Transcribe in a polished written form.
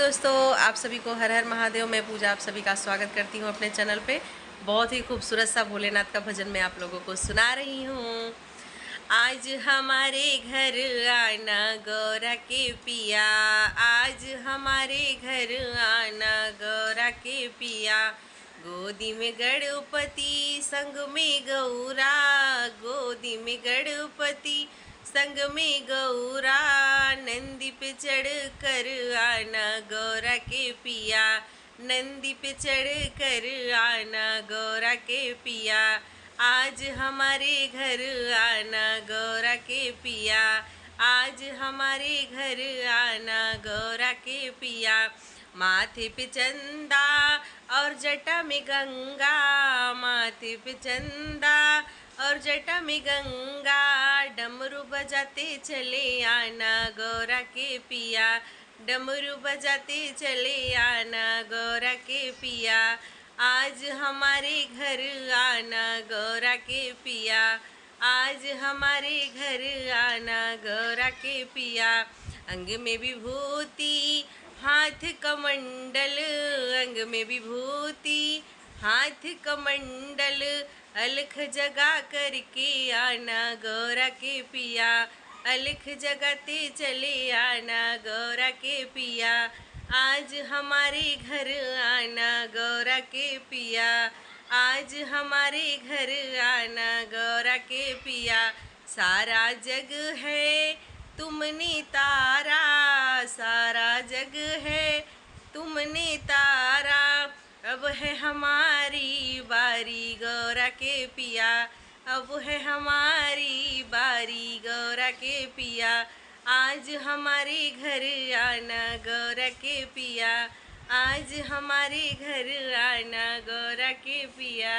दोस्तों, आप सभी को हर हर महादेव। मैं पूजा आप सभी का स्वागत करती हूँ अपने चैनल पे। बहुत ही खूबसूरत सा भोलेनाथ का भजन मैं आप लोगों को सुना रही हूँ। आज हमारे घर आना गौरा के पिया, आज हमारे घर आना गौरा के पिया। गोदी में गणपति संग में गौरा, गोदी में गणपति संग में गौरा। नंदी पे चढ़ कर आना गौरा के पिया, नंदी पे चढ़ कर आना गौरा के पिया। आज हमारे घर आना गौरा के पिया, आज हमारे घर आना गौरा के पिया। माथे पे चंदा और जटा में गंगा, माथे पे चंदा और जटा में गंगा। डमरू बजाते चले आना गौरा के पिया, डमरू बजाते चले आना गौरा के पिया। आज हमारे घर आना गौरा के पिया, आज हमारे घर आना गौरा के पिया। अंग में विभूति हाथ कमंडल, अंग में विभूति हाथ कमंडल। अलख जगा करके आना गौरा के पिया, अलख जगाते चले आना गौरा के पिया। आज हमारे घर आना गौरा के पिया, आज हमारे घर आना गौरा के पिया। सारा जग है तुमने तारा, सारा जग है तुमने तारा। अब है हमारी बारी गौरा के पिया, अब है हमारी बारी गौरा के पिया। आज हमारे घर आना गौरा के पिया, आज हमारे घर आना गौरा के पिया।